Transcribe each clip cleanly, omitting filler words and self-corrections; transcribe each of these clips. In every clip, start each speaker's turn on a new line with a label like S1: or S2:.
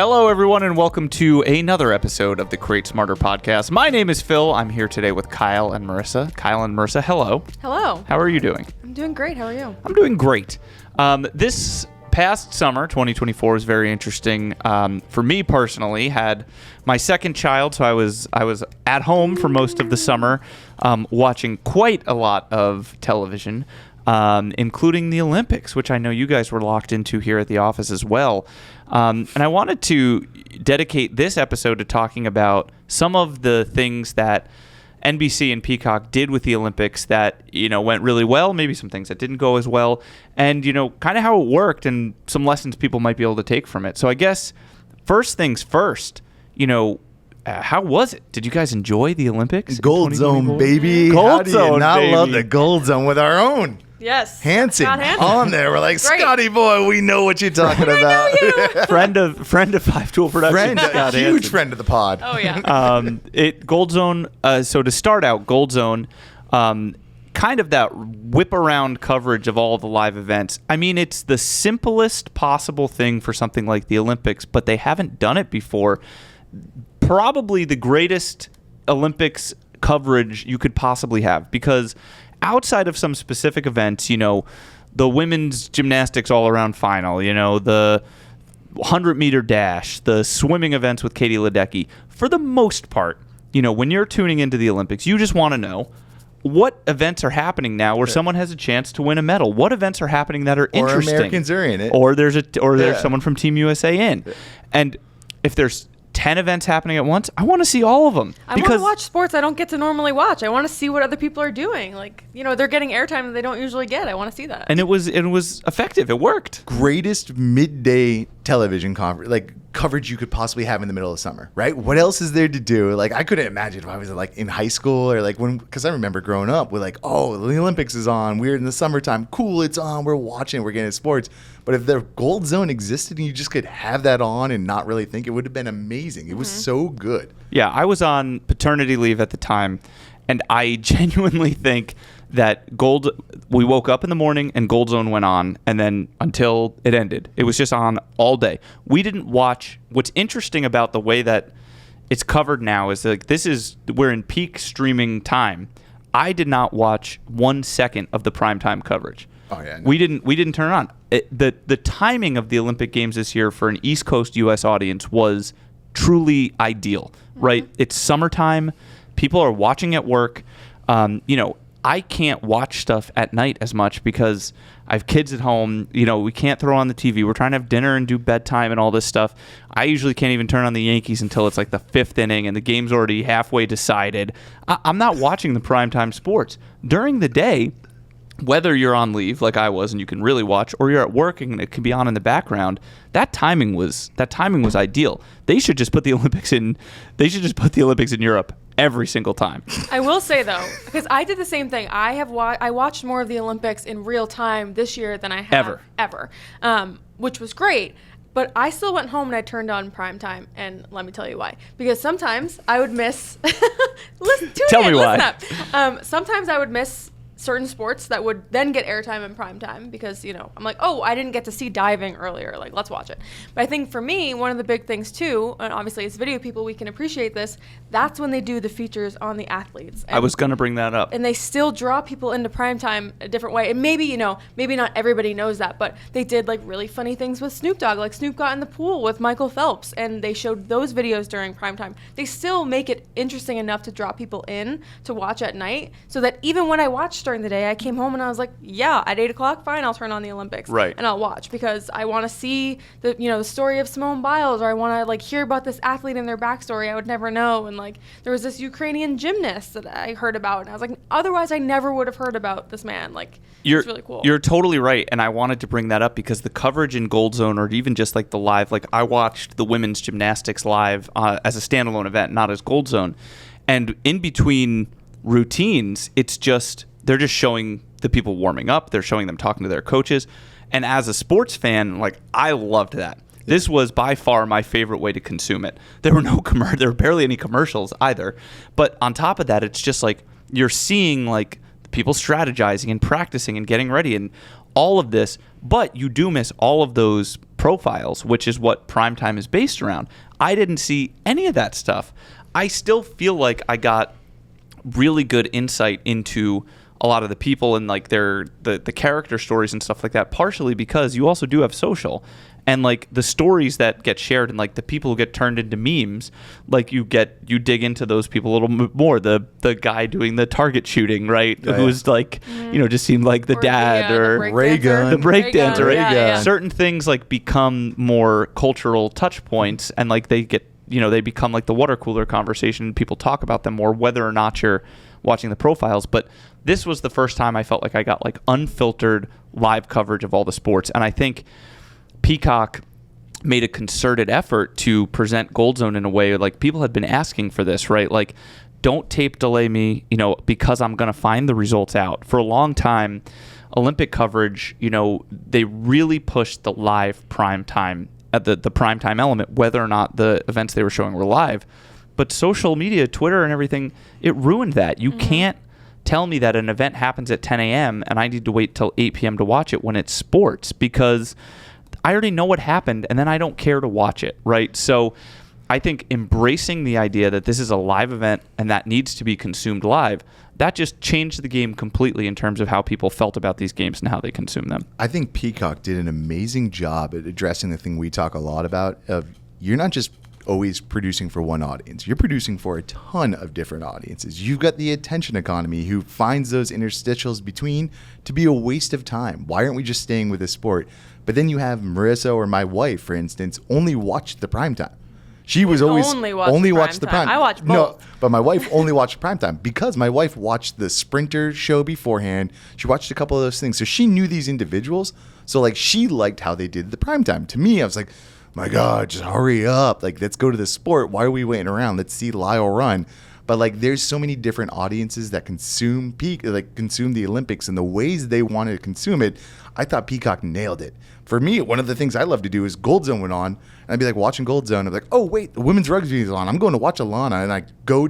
S1: Hello, everyone, and welcome to another episode of the Create Smarter podcast. My name is Phil. I'm here today with Kyle and Marisa. Kyle and Marisa, hello.
S2: Hello.
S1: How are you doing?
S2: I'm doing great. How are you?
S1: I'm doing great. This past summer, 2024, is very interesting. For me personally, had my second child, so I was at home for most of the summer, watching quite a lot of television, including the Olympics, which I know you guys were locked into here at the office as well. And I wanted to dedicate this episode to talking about some of the things that NBC and Peacock did with the Olympics that, went really well, maybe some things that didn't go as well, and, kind of how it worked and some lessons people might be able to take from it. So I guess first things first, how was it? Did you guys enjoy the Olympics?
S3: Gold Zone, baby.
S1: Gold
S3: How do you
S1: Zone,
S3: not
S1: baby.
S3: love the Gold Zone with our own?
S2: Yes.
S3: Hanson
S2: Hanson.
S3: on there. We're like,
S2: Great.
S3: Scotty boy, we know what you're talking about.
S1: friend of Five Tool Productions. Scott
S3: a huge
S1: Hanson.
S3: friend of the pod.
S2: Oh, yeah.
S1: Gold Zone. So to start out, Gold Zone, kind of that whip around coverage of all the live events. I mean, it's the simplest possible thing for something like the Olympics, but they haven't done it before. Probably the greatest Olympics coverage you could possibly have, because outside of some specific events, the women's gymnastics all-around final, the 100-meter dash, the swimming events with Katie Ledecky, for the most part, when you're tuning into the Olympics, you just want to know what events are happening now where someone has a chance to win a medal. What events are happening that are interesting?
S3: Or Americans are in it.
S1: Or there's someone from Team USA in. And if there's 10 events happening at once, I want to see all of them.
S2: I want to watch sports I don't get to normally watch. I want to see what other people are doing. Like, they're getting airtime that they don't usually get. I want to see that.
S1: And it was effective. It worked.
S3: Greatest midday television coverage you could possibly have in the middle of summer, right? What else is there to do? Like, I couldn't imagine if I was in high school or because I remember growing up with the Olympics is on. We're in the summertime. Cool, it's on. We're watching. We're getting sports. But if the Gold Zone existed and you just could have that on and not really think, it would have been amazing. It was so good.
S1: Yeah, I was on paternity leave at the time, and I genuinely think that we woke up in the morning and Gold Zone went on, and then until it ended, it was just on all day. We didn't watch. What's interesting about the way that it's covered now is we're in peak streaming time. I did not watch 1 second of the primetime coverage.
S3: Oh yeah, no.
S1: We didn't turn it on. The timing of the Olympic Games this year for an East Coast U.S. audience was truly ideal, right? It's summertime. People are watching at work. I can't watch stuff at night as much because I have kids at home. We can't throw on the TV. We're trying to have dinner and do bedtime and all this stuff. I usually can't even turn on the Yankees until it's the fifth inning and the game's already halfway decided. I'm not watching the primetime sports. During the day, whether you're on leave like I was and you can really watch, or you're at work and it can be on in the background, that timing was ideal. They should just put the Olympics in Europe every single time.
S2: I will say, though, because I did the same thing. I watched more of the Olympics in real time this year than I have ever, which was great. But I still went home and I turned on primetime, and let me tell you why. Because sometimes I would miss.
S1: Tell me why.
S2: Sometimes I would miss certain sports that would then get airtime in prime time because, I'm like, oh, I didn't get to see diving earlier. Let's watch it. But I think for me, one of the big things too, and obviously as video people, we can appreciate this, that's when they do the features on the athletes. And,
S1: I was going to bring that up.
S2: And they still draw people into prime time a different way. And maybe, maybe not everybody knows that, but they did really funny things with Snoop Dogg. Like Snoop got in the pool with Michael Phelps and they showed those videos during prime time. They still make it interesting enough to draw people in to watch at night so that even when I watched during the day, I came home and I was like, yeah, at 8 o'clock, fine, I'll turn on the Olympics.
S1: Right.
S2: And I'll watch because I want to see the story of Simone Biles, or I want to hear about this athlete and their backstory I would never know. And there was this Ukrainian gymnast that I heard about, and I was like, otherwise I never would have heard about this man. It's really cool.
S1: You're totally right, and I wanted to bring that up because the coverage in Gold Zone, or even just the live, I watched the women's gymnastics live as a standalone event, not as Gold Zone, and in between routines, they're just showing the people warming up. They're showing them talking to their coaches. And as a sports fan, I loved that. This was by far my favorite way to consume it. There were barely any commercials either. But on top of that, it's just you're seeing people strategizing and practicing and getting ready and all of this, but you do miss all of those profiles, which is what primetime is based around. I didn't see any of that stuff. I still feel like I got really good insight into a lot of the people and like the character stories and stuff like that, partially because you also do have social. And like the stories that get shared and like the people who get turned into memes, like you dig into those people a little bit more. The guy doing the target shooting, right?
S3: Yeah,
S1: Who was like, just seemed like the dad or
S3: Ray Gun.
S1: the breakdancer. Right?
S2: Yeah.
S1: Certain things like become more cultural touch points, and like they get, they become like the water cooler conversation. People talk about them more, whether or not you're watching the profiles. But this was the first time I felt like I got like unfiltered live coverage of all the sports, and I think Peacock made a concerted effort to present Gold Zone in a way like people had been asking for this, right? Like, don't tape delay me, because I'm going to find the results out. For a long time, Olympic coverage, they really pushed the live prime time, the prime time element, whether or not the events they were showing were live. But social media, Twitter and everything, it ruined that. You can't tell me that an event happens at 10 a.m. and I need to wait till 8 p.m. to watch it when it's sports, because I already know what happened, and then I don't care to watch it, right? So I think embracing the idea that this is a live event and that needs to be consumed live, that just changed the game completely in terms of how people felt about these games and how they consume them.
S3: I think Peacock did an amazing job at addressing the thing we talk a lot about of you're not just always producing for one audience. You're producing for a ton of different audiences. You've got the attention economy who finds those interstitials between to be a waste of time. Why aren't we just staying with this sport? But then you have Marisa or my wife, for instance, only watched the primetime. She was always
S2: only
S3: watched the prime.
S2: I watch both.
S3: No, but my wife only watched primetime because my wife watched the Sprinter show beforehand. She watched a couple of those things. So she knew these individuals. So like she liked how they did the primetime. To me, I was like, my God, just hurry up. Like, let's go to the sport. Why are we waiting around? Let's see Lyle run. But like, there's so many different audiences that consume the Olympics and the ways they wanted to consume it. I thought Peacock nailed it. For me, one of the things I love to do is Gold Zone went on, and I'd be like watching Gold Zone. I'm like, oh wait, the women's rugby is on. I'm going to watch Alana, and I go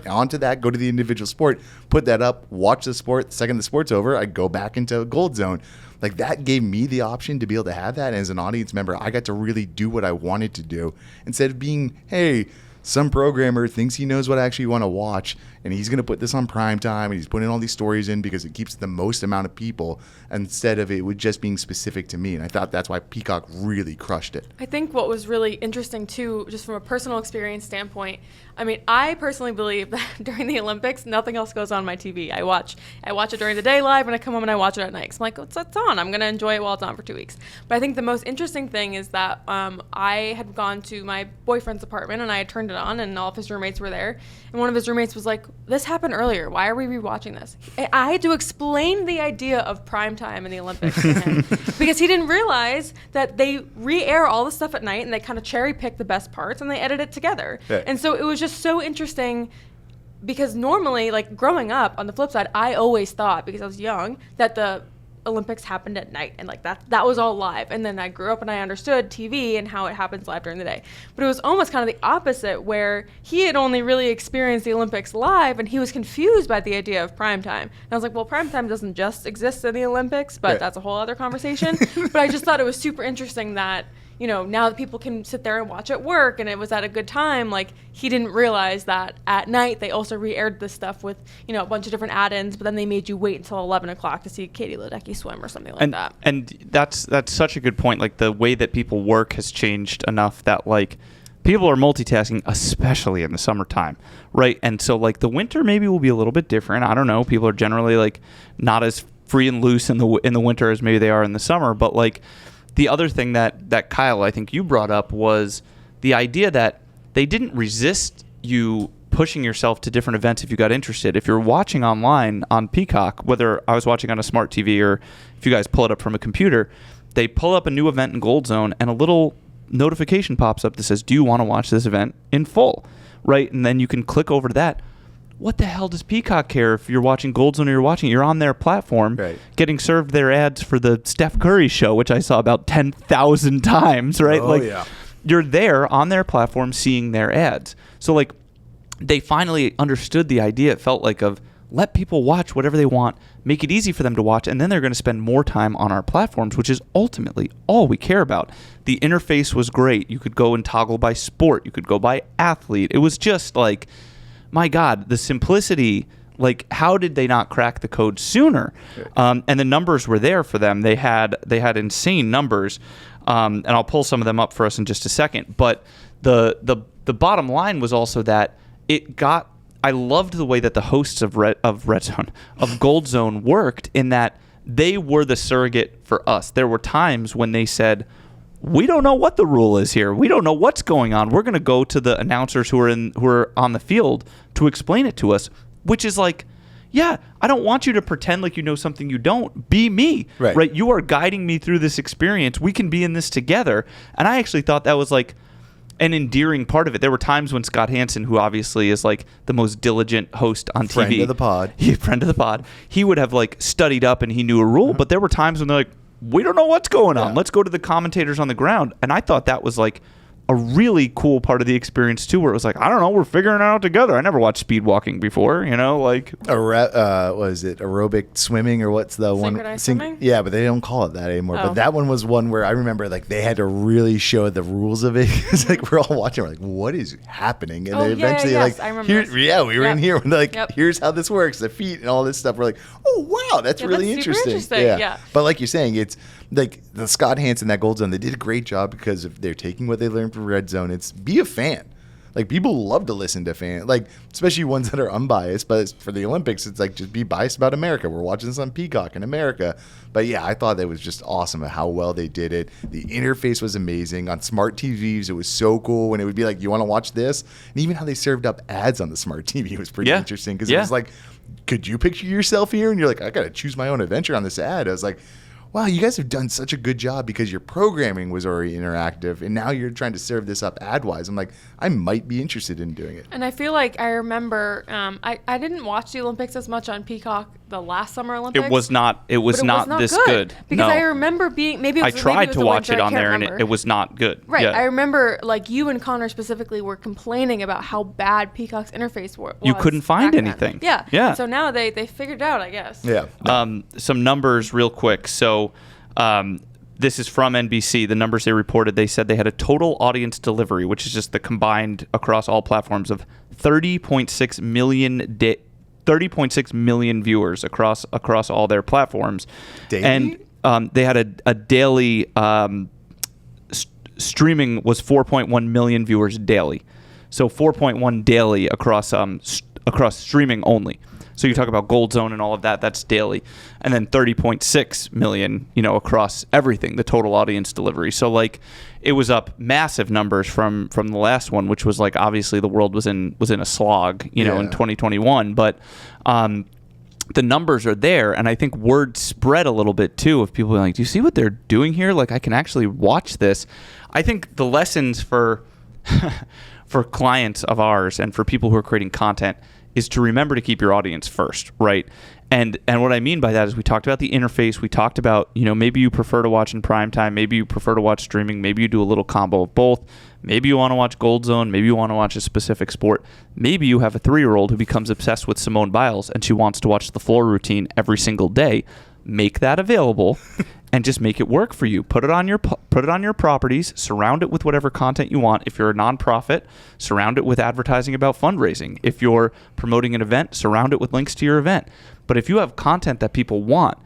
S3: onto that, go to the individual sport, put that up, watch the sport. The second the sport's over, I go back into Gold Zone. Like that gave me the option to be able to have that. And as an audience member, I got to really do what I wanted to do instead of being, hey, some programmer thinks he knows what I actually want to watch, and he's going to put this on prime time, and he's putting all these stories in because it keeps the most amount of people instead of it with just being specific to me. And I thought that's why Peacock really crushed it.
S2: I think what was really interesting, too, just from a personal experience standpoint, I mean, I personally believe that during the Olympics, nothing else goes on my TV. I watch it during the day live, and I come home and I watch it at night. So I'm like, it's on. I'm going to enjoy it while it's on for 2 weeks. But I think the most interesting thing is that I had gone to my boyfriend's apartment, and I had turned it on, and all of his roommates were there. And one of his roommates was like, this happened earlier. Why are we rewatching this? I had to explain the idea of primetime in the Olympics to him because he didn't realize that they re-air all the stuff at night, and they kind of cherry pick the best parts, and they edit it together. Yeah. And so it was just so interesting because normally, like growing up, on the flip side, I always thought, because I was young, that the Olympics happened at night, and like that was all live. And then I grew up and I understood TV and how it happens live during the day. But it was almost kind of the opposite, where he had only really experienced the Olympics live, and he was confused by the idea of primetime. And I was like, well, primetime doesn't just exist in the Olympics, but that's a whole other conversation. But I just thought it was super interesting that, now that people can sit there and watch at work, and it was at a good time, like he didn't realize that at night they also re-aired this stuff with, a bunch of different add-ins, but then they made you wait until 11 o'clock to see Katie Ledecky swim or something like that.
S1: And that's such a good point. Like the way that people work has changed enough that like people are multitasking, especially in the summertime, right? And so like the winter maybe will be a little bit different. I don't know. People are generally like not as free and loose in the winter as maybe they are in the summer, but like the other thing that Kyle, I think you brought up, was the idea that they didn't resist you pushing yourself to different events if you got interested. If you're watching online on Peacock, whether I was watching on a smart TV or if you guys pull it up from a computer, they pull up a new event in Gold Zone and a little notification pops up that says, do you want to watch this event in full? Right? And then you can click over to that. What the hell does Peacock care if you're watching Gold Zone or you're on their platform getting served their ads for the Steph Curry show, which I saw about 10,000 times, right?
S3: Oh, yeah.
S1: You're there on their platform seeing their ads. So, like, they finally understood the idea, it felt like, of let people watch whatever they want, make it easy for them to watch, and then they're going to spend more time on our platforms, which is ultimately all we care about. The interface was great. You could go and toggle by sport. You could go by athlete. It was just like, my God, the simplicity. Like, how did they not crack the code sooner? And the numbers were there for them. They had insane numbers, and I'll pull some of them up for us in just a second. But the bottom line was also that it got. I loved the way that the hosts of Gold Zone worked, in that they were the surrogate for us. There were times when they said, we don't know what the rule is here. We don't know what's going on. We're going to go to the announcers who are on the field to explain it to us, which is like, yeah, I don't want you to pretend like you know something you don't. Be me, right? You are guiding me through this experience. We can be in this together. And I actually thought that was like an endearing part of it. There were times when Scott Hansen, who obviously is like the most diligent host on TV,
S3: friend of the pod,
S1: he would have like studied up and he knew a rule. But there were times when they're like, we don't know what's going on. Let's go to the commentators on the ground. And I thought that was like a really cool part of the experience too, where it was like, I don't know, we're figuring it out together. I never watched speed walking before, like
S3: was it aerobic swimming, or what's the one?
S2: Synchronized swimming?
S3: Yeah, but they don't call it that anymore. But that one was one where I remember like they had to really show the rules of it. It's like we're all watching, we're like, what is happening? And they eventually
S2: yes, I remember
S3: we were in here. We're like, here's how this works, the feet and all this stuff. We're like, oh wow, that's really interesting. Yeah. But like you're saying, it's like the Scott Hansen, that Gold Zone, they did a great job because if they're taking what they learned from Red Zone, it's be a fan. Like, people love to listen to fans, like, especially ones that are unbiased. But for the Olympics, it's like, just be biased about America. We're watching this on Peacock in America. But yeah, I thought that was just awesome at how well they did it. The interface was amazing. On smart TVs, it was so cool when it would be like, you want to watch this? And even how they served up ads on the smart TV was pretty interesting, because it was like, could you picture yourself here? And you're like, I got to choose my own adventure on this ad. I was like, wow, you guys have done such a good job, because your programming was already interactive, and now you're trying to serve this up ad-wise. I'm like, I might be interested in doing it.
S2: And I feel like I remember, I didn't watch the Olympics as much on Peacock the last Summer Olympics.
S1: It was not this good.
S2: Because I remember maybe
S1: I tried to watch it on there, and it was not good.
S2: Right. Yeah. I remember, like, you and Connor specifically were complaining about how bad Peacock's interface was.
S1: You couldn't find anything.
S2: Yeah. And so now they figured it out, I guess.
S3: Yeah.
S1: Some numbers real quick. So this is from NBC. The numbers they reported, they said they had a total audience delivery, which is just the combined across all platforms, of 30.6 million viewers across all their platforms.
S3: Daily?
S1: And they had a daily streaming was 4.1 million viewers daily. So 4.1 daily across streaming only. So you talk about Gold Zone and all of that, that's daily. And then 30.6 million, across everything, the total audience delivery. So, like, it was up massive numbers from the last one, which was like, obviously the world was in a slog, in 2021. But the numbers are there, and I think word spread a little bit too, of people being like, do you see what they're doing here? Like, I can actually watch this. I think the lessons for for clients of ours and for people who are creating content is to remember to keep your audience first, right? And what I mean by that is, we talked about the interface. We talked about, maybe you prefer to watch in primetime. Maybe you prefer to watch streaming. Maybe you do a little combo of both. Maybe you want to watch Gold Zone. Maybe you want to watch a specific sport. Maybe you have a 3-year-old who becomes obsessed with Simone Biles and she wants to watch the floor routine every single day. Make that available and just make it work for you. Put it on your properties. Surround it with whatever content you want. If you're a nonprofit, surround it with advertising about fundraising. If you're promoting an event, surround it with links to your event. But if you have content that people want,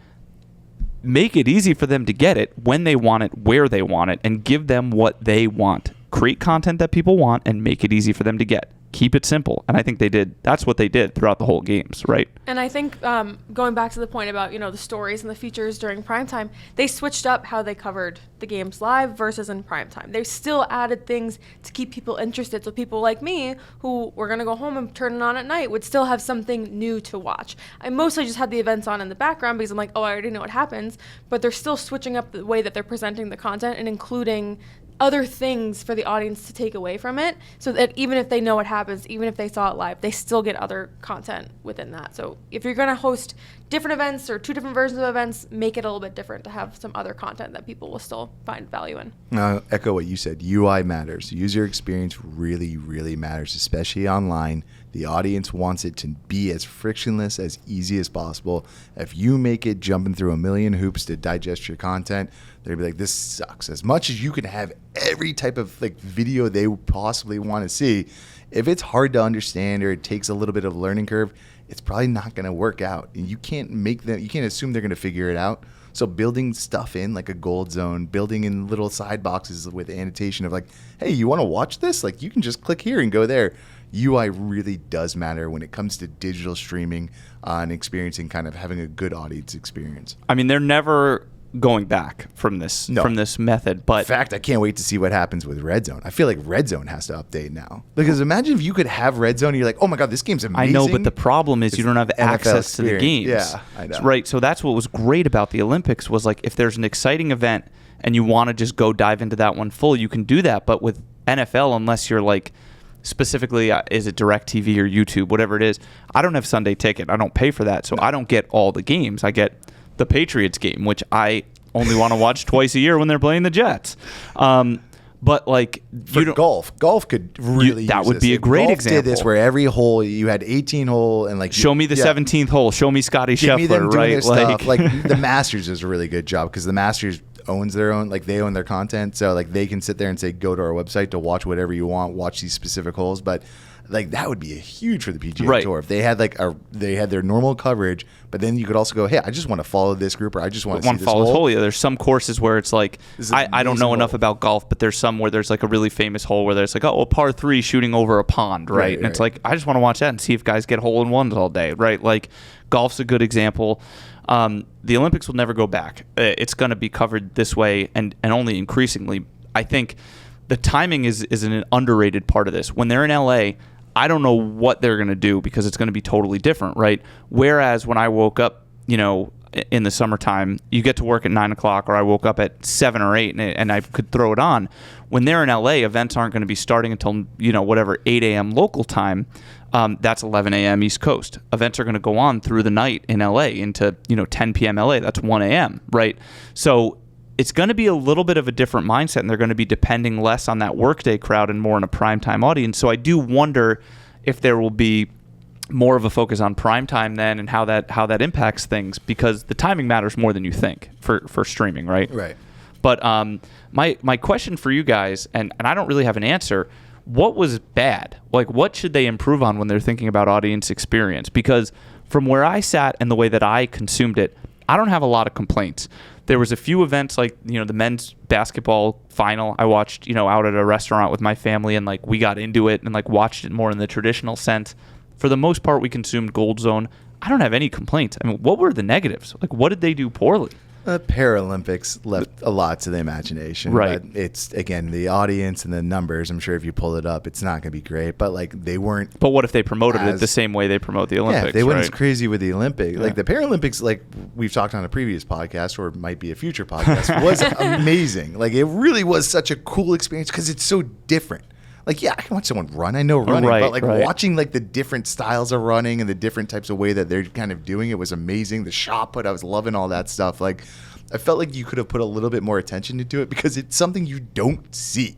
S1: make it easy for them to get it when they want it, where they want it, and give them what they want. Create content that people want and make it easy for them to get. Keep it simple. And I think that's what they did throughout the whole games, right?
S2: And I think going back to the point about, the stories and the features during primetime, they switched up how they covered the games live versus in primetime. They still added things to keep people interested. So people like me, who were going to go home and turn it on at night, would still have something new to watch. I mostly just had the events on in the background because I'm like, oh, I already know what happens. But they're still switching up the way that they're presenting the content and including other things for the audience to take away from it, so that even if they know what happens, even if they saw it live, they still get other content within that. So if you're going to host different events or two different versions of events, make it a little bit different to have some other content that people will still find value in.
S3: Echo what you said. UI matters. User experience really, really matters, especially online. The audience wants it to be as frictionless, as easy as possible. If you make it jumping through a million hoops to digest your content, they'll be like, this sucks. As much as you can have every type of like video they possibly want to see, if it's hard to understand or it takes a little bit of a learning curve, it's probably not going to work out. And you can't assume they're going to figure it out. So building stuff in like a gold zone, building in little side boxes with annotation of like, hey, you want to watch this? Like you can just click here and go there. UI really does matter when it comes to digital streaming and experiencing kind of having a good audience experience.
S1: I mean, they're never going back from this method, but
S3: in fact, I can't wait to see what happens with Red Zone. I feel like Red Zone has to update now, because imagine if you could have Red Zone and you're like, oh my god, this game's amazing.
S1: I know, but the problem is you don't have access to the games.
S3: Yeah, I know.
S1: Right, so that's what was great about the Olympics was like if there's an exciting event and you want to just go dive into that one full, you can do that. But with NFL, unless you're like specifically, is it DirecTV or YouTube, whatever it is, I don't have Sunday Ticket. I don't pay for that, so I don't get all the games. I get the Patriots game, which I only want to watch twice a year when they're playing the Jets. But like
S3: for golf could really
S1: that
S3: use
S1: would
S3: this.
S1: be a great
S3: golf
S1: example.
S3: Did this where every hole you had 18 hole and like
S1: show me the 17th hole, show me Scotty Scheffler, right?
S3: Like the Masters does a really good job because the Masters owns their own, like they own their content, so like they can sit there and say go to our website to watch whatever you want, watch these specific holes. But like that would be huge for the PGA Tour if they had they had their normal coverage, but then you could also go, hey, I just want to follow this group, or I just want to see this
S1: follow
S3: hole.
S1: Yeah, there's some courses where it's like I don't know enough about golf, but there's some where there's like a really famous hole where there's like a par 3 shooting over a pond, right? And it's like I just want to watch that and see if guys get hole in ones all day, right? Like golf's a good example. The Olympics will never go back. It's going to be covered this way and only increasingly. I think the timing is an underrated part of this. When they're in LA, I don't know what they're going to do because it's going to be totally different, right? Whereas when I woke up, in the summertime, you get to work at 9 o'clock, or I woke up at 7 or 8 and I could throw it on. When they're in LA, events aren't going to be starting until, 8 a.m. local time. That's 11 a.m. East Coast. Events are going to go on through the night in LA into, 10 p.m. LA. That's 1 a.m., right? So it's going to be a little bit of a different mindset, and they're going to be depending less on that workday crowd and more on a primetime audience. So I do wonder if there will be more of a focus on primetime then and how that impacts things, because the timing matters more than you think for streaming, right?
S3: Right.
S1: But my question for you guys, and I don't really have an answer, what was bad? Like, what should they improve on when they're thinking about audience experience? Because from where I sat and the way that I consumed it, I don't have a lot of complaints. There was a few events like, the men's basketball final I watched, out at a restaurant with my family, and like we got into it and like watched it more in the traditional sense. For the most part, we consumed Gold Zone. I don't have any complaints. I mean, what were the negatives? Like, what did they do poorly?
S3: Paralympics left a lot to the imagination.
S1: Right.
S3: But it's, again, the audience and the numbers. I'm sure if you pull it up, it's not going to be great. But, like, they weren't.
S1: But what if they promoted it the same way they promote the Olympics?
S3: Yeah, they went
S1: right?
S3: as crazy with the Olympics. Yeah. Like, the Paralympics, like we've talked on a previous podcast, or it might be a future podcast, was amazing. Like, it really was such a cool experience because it's so different. Like, yeah, I can watch someone run. I know running. But, like, watching, like, the different styles of running and the different types of way that they're kind of doing it was amazing. The shot put, I was loving all that stuff. Like, I felt like you could have put a little bit more attention into it because it's something you don't see.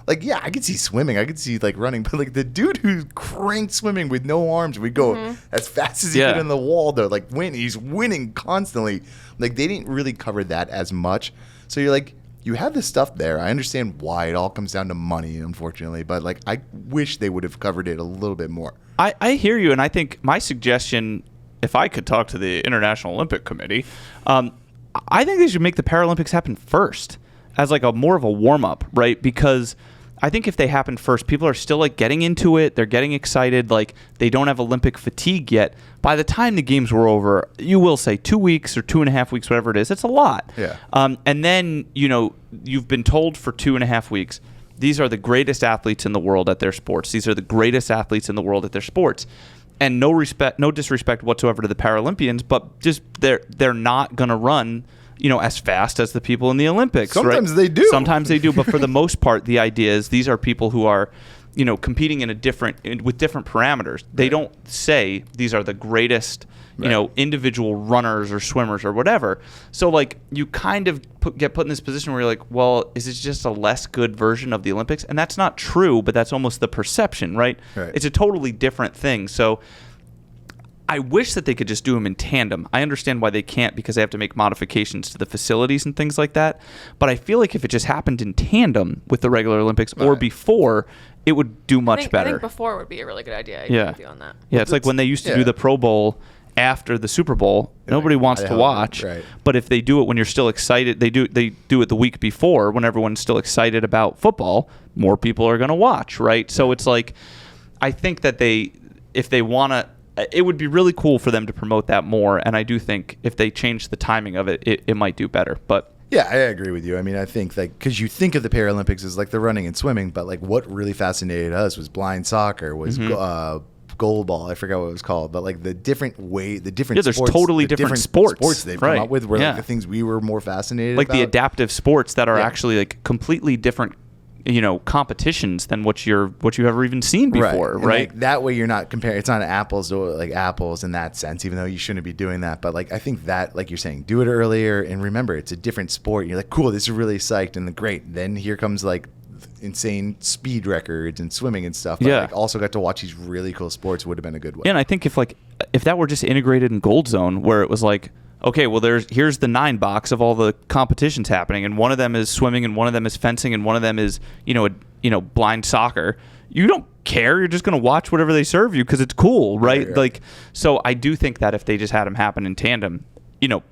S3: Like, yeah, I could see swimming. I could see, like, running. But, like, the dude who cranked swimming with no arms would go as fast as he could in the wall, though. Like, he's winning constantly. Like, they didn't really cover that as much. So you're like, you have this stuff there. I understand why. It all comes down to money, unfortunately. But, like, I wish they would have covered it a little bit more.
S1: I hear you, and I think my suggestion, if I could talk to the International Olympic Committee, I think they should make the Paralympics happen first as, like, more of a warm-up, right? Because I think if they happen first, people are still, like, getting into it. They're getting excited. Like, they don't have Olympic fatigue yet. By the time the games were over, you will say 2 weeks or 2.5 weeks, whatever it is. It's a lot.
S3: Yeah.
S1: And then, you've been told for 2.5 weeks, these are the greatest athletes in the world at their sports. These are the greatest athletes in the world at their sports. And no disrespect whatsoever to the Paralympians, but just they're not going to run as fast as the people in the Olympics.
S3: Sometimes
S1: right?
S3: they do.
S1: Sometimes they do, but for the most part, the idea is these are people who are, competing with different parameters. They don't say these are the greatest, individual runners or swimmers or whatever. So like you kind of get put in this position where you're like, well, is it just a less good version of the Olympics? And that's not true, but that's almost the perception, right? It's a totally different thing. So I wish that they could just do them in tandem. I understand why they can't, because they have to make modifications to the facilities and things like that. But I feel like if it just happened in tandem with the regular Olympics or before, it would do much better.
S2: I think before would be a really good idea. I agree with you on that.
S1: Yeah, it's like when they used to do the Pro Bowl after the Super Bowl. Nobody wants to watch. But if they do it when you're still excited, they do it the week before when everyone's still excited about football, more people are going to watch, right? So it's like, I think that if they want to, it would be really cool for them to promote that more. And I do think if they change the timing of it, it might do better. But
S3: yeah, I agree with you. I mean, I think because you think of the Paralympics as like the running and swimming, but like what really fascinated us was blind soccer, was goalball. I forgot what it was called, but like the different
S1: there's
S3: sports,
S1: totally different sports
S3: they've come up with were like the things we were more fascinated
S1: like
S3: about.
S1: The adaptive sports that are actually like completely different competitions than what you've ever even seen before, right?
S3: Like, that way you're not comparing. It's not apples to like apples in that sense, even though you shouldn't be doing that. But like I think that, like you're saying, do it earlier and remember it's a different sport. You're like, cool, this is really psyched and great. Then here comes like insane speed records and swimming and stuff. But like also got to watch these really cool sports would have been a good way.
S1: Yeah, and I think if that were just integrated in Gold Zone, where it was like, okay, well, here's the 9 box of all the competitions happening, and one of them is swimming, and one of them is fencing, and one of them is blind soccer. You don't care. You're just going to watch whatever they serve you because it's cool, right? Like, so I do think that if they just had them happen in tandem,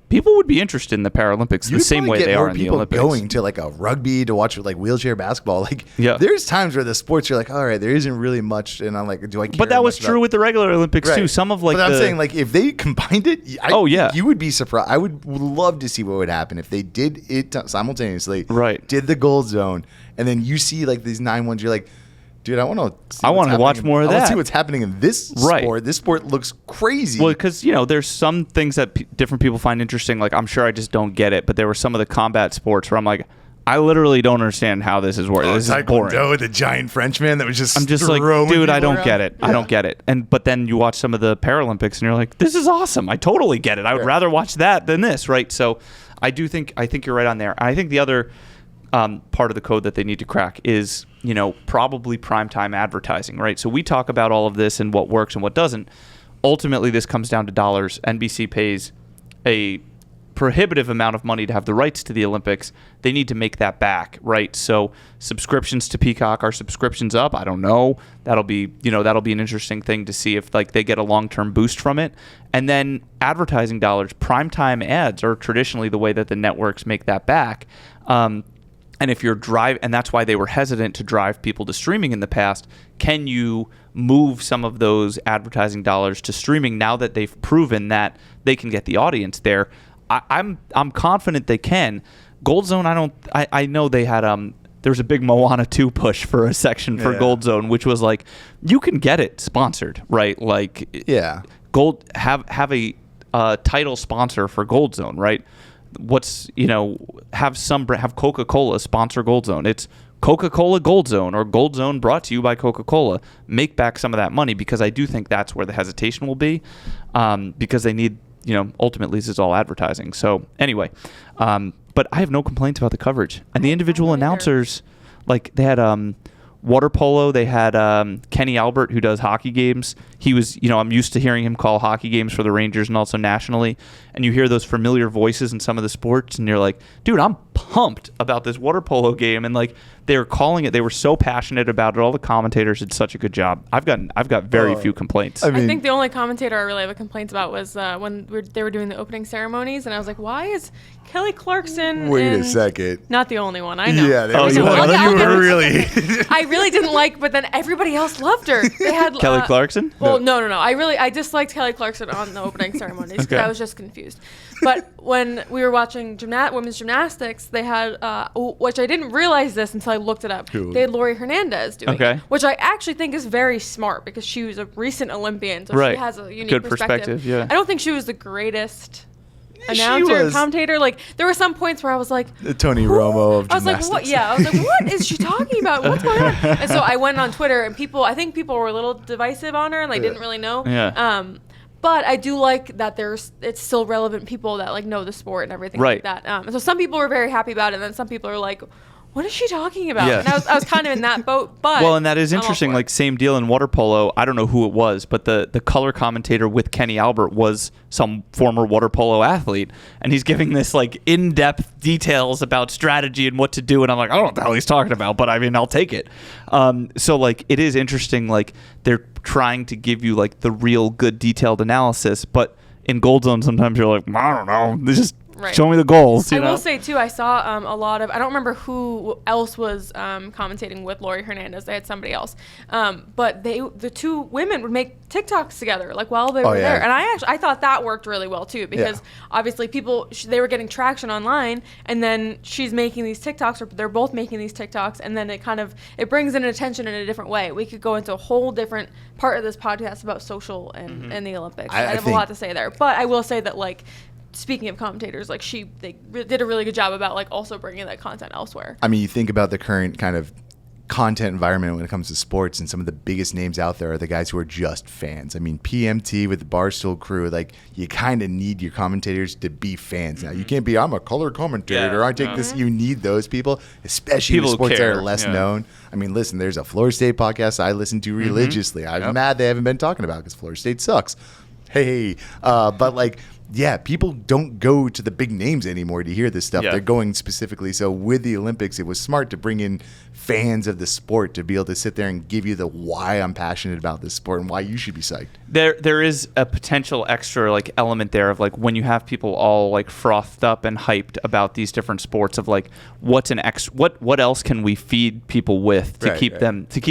S1: people would be interested in the Paralympics the same way they are in the Olympics.
S3: Going to like a rugby to watch like wheelchair basketball, like there's times where the sports you're like, all right, there isn't really much, and I'm like, do I care?
S1: But that was true with the regular Olympics too. Some of like,
S3: but I'm saying like if they combined it, you would be surprised. I would love to see what would happen if they did it simultaneously. Did the Gold Zone, and then you see like these 9 ones. You're like, dude, I want to watch more of that. I want to see what's happening in this sport. This sport looks crazy.
S1: Well, because, there's some things that different people find interesting. Like, I'm sure I just don't get it. But there were some of the combat sports where I'm like, I literally don't understand how this is working. This is boring.
S3: Taekwondo, the giant Frenchman that was just
S1: I'm just like, dude, I don't get it. I don't get it. But then you watch some of the Paralympics and you're like, this is awesome. I totally get it. I would rather watch that than this, right? So I think you're right on there. I think the other part of the code that they need to crack is, probably primetime advertising, right? So we talk about all of this and what works and what doesn't. Ultimately, this comes down to dollars. NBC pays a prohibitive amount of money to have the rights to the Olympics. They need to make that back, right? So subscriptions to Peacock, are subscriptions up? I don't know. That'll be an interesting thing to see if like they get a long-term boost from it. And then advertising dollars, primetime ads are traditionally the way that the networks make that back. And if you're and that's why they were hesitant to drive people to streaming in the past. Can you move some of those advertising dollars to streaming now that they've proven that they can get the audience there? I'm confident they can. Gold Zone, I know they had there was a big Moana 2 push for a section for Gold Zone, which was like, you can get it sponsored, right? Like Gold have a title sponsor for Gold Zone, right? Have Coca-Cola sponsor Gold Zone. It's Coca-Cola Gold Zone or Gold Zone brought to you by Coca-Cola. Make back some of that money, because I do think that's where the hesitation will be, because they need, ultimately this is all advertising. So anyway, but I have no complaints about the coverage. And the individual announcers, like they had water polo, they had Kenny Albert, who does hockey games. He was, I'm used to hearing him call hockey games for the Rangers and also nationally. And you hear those familiar voices in some of the sports, and you're like, dude, I'm pumped about this water polo game. And like they were calling it, they were so passionate about it. All the commentators did such a good job. I've got very few complaints.
S2: I think the only commentator I really have complaints about was when they were doing the opening ceremonies, and I was like, why is Kelly Clarkson?
S3: Wait a second.
S2: Not the only one, I know.
S3: Yeah, you were really.
S2: I really didn't like, but then everybody else loved her. They had
S1: Kelly Clarkson.
S2: Well, no. I disliked Kelly Clarkson on the opening ceremonies because I was just confused. But when we were watching women's gymnastics, they had, which I didn't realize this until I looked it up. Cool. They had Lori Hernandez doing it, which I actually think is very smart because she was a recent Olympian, so she has a unique perspective.
S1: Yeah.
S2: I don't think she was the greatest announcer,
S3: was
S2: commentator. Like there were some points where I was like,
S3: the Tony
S2: "Who?"
S3: Romo of
S2: I was
S3: gymnastics.
S2: like, what? Yeah, I was like, what is she talking about? What's going on? And so I went on Twitter, and I think people were a little divisive on her, and they didn't really know.
S1: Yeah.
S2: But I do like that it's still relevant people that like know the sport and everything like that. So some people were very happy about it, and then some people are like, what is she talking about?
S1: Yeah.
S2: And I was kind of in that boat. But
S1: well, and that is
S2: I'm all
S1: interesting.
S2: for it.
S1: Like same deal in water polo. I don't know who it was, but the color commentator with Kenny Albert was some former water polo athlete, and he's giving this like in-depth details about strategy and what to do. And I'm like, I don't know what the hell he's talking about, but I mean, I'll take it. So like, it is interesting. Like they're trying to give you like the real good detailed analysis, but in Gold Zone, sometimes you're like, I don't know. They just show me the goals.
S2: I will say too, I saw a lot of. I don't remember who else was commentating with Lori Hernandez. They had somebody else, but the two women would make TikToks together, like while they were there, and I thought that worked really well too, because obviously people they were getting traction online, and then she's making these TikToks, or they're both making these TikToks, and then it brings in attention in a different way. We could go into a whole different part of this podcast about social and the Olympics. I have a lot to say there, but I will say that like. Speaking of commentators, like they did a really good job about like also bringing that content elsewhere.
S3: I mean, you think about the current kind of content environment when it comes to sports, and some of the biggest names out there are the guys who are just fans. I mean, PMT with the Barstool crew, like you kind of need your commentators to be fans. Now, you can't be, I'm a color commentator. I take this. You need those people, especially in sports that are less known. I mean, listen, there's a Florida State podcast I listen to religiously. I'm mad they haven't been talking about it because Florida State sucks. Hey, but like, yeah, people don't go to the big names anymore to hear this stuff. They're going specifically. So with the Olympics, it was smart to bring in fans of the sport to be able to sit there and give you the why I'm passionate about this sport and why you should be psyched.
S1: There is a potential extra like element there of like when you have people all like frothed up and hyped about these different sports of like what else can we feed people with to keep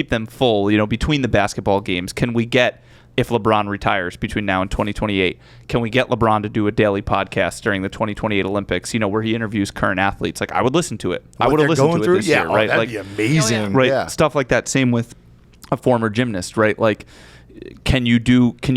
S1: them full, you know, between the basketball games. Can we get, if LeBron retires between now and 2028, can we get LeBron to do a daily podcast during the 2028 Olympics, you know, where he interviews current athletes? Like, I would listen to it. I would have listened to it this year, right?
S3: That'd
S1: like,
S3: be amazing.
S1: Right.
S3: Yeah.
S1: Stuff like that. Same with a former gymnast, right? Like, can you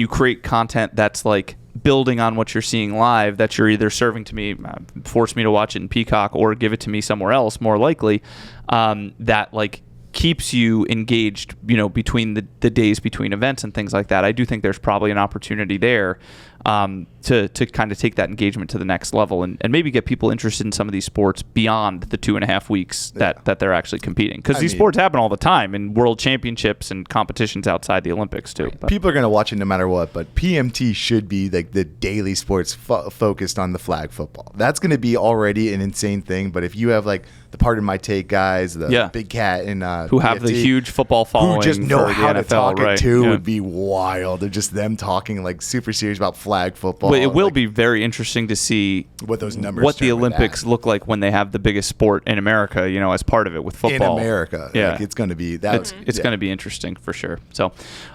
S1: create content that's like building on what you're seeing live that you're either serving to me, force me to watch it in Peacock, or give it to me somewhere else, more likely, that like keeps you engaged, you know, between the days between events and things like that. I do think there's probably an opportunity there to kind of take that engagement to the next level and maybe get people interested in some of these sports beyond the 2.5 weeks that they're actually competing. Because these sports happen all the time in world championships and competitions outside the Olympics too. But
S3: people are going to watch it no matter what, but PMT should be like the daily sports focused on the flag football. That's going to be already an insane thing, but if you have like the Pardon My Take guys, the Big Cat and
S1: who have the huge football following,
S3: who just know how to talk it too,
S1: Yeah.
S3: would be wild. They're just them talking like super serious about flag football.
S1: But it will be very interesting to see
S3: what those numbers,
S1: what the Olympics look like when they have the biggest sport in America, you know, as part of it with football
S3: in America.
S1: Yeah,
S3: like, it's going to be that.
S1: It's going to be interesting for sure. So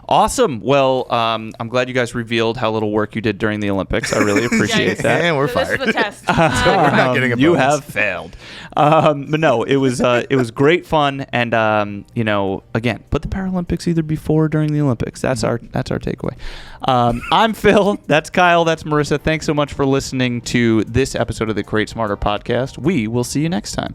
S1: awesome. Well, I'm glad you guys revealed how little work you did during the Olympics. I really appreciate that.
S3: And we're
S2: So
S3: fired.
S2: this is the test.
S3: So we're not getting a
S1: you
S3: bonus.
S1: have failed. But no, it was great fun, and you know, again, put the Paralympics either before or during the Olympics. That's our takeaway. I'm Phil. That's Kyle. That's Marissa. Thanks so much for listening to this episode of the Create Smarter podcast. We will see you next time.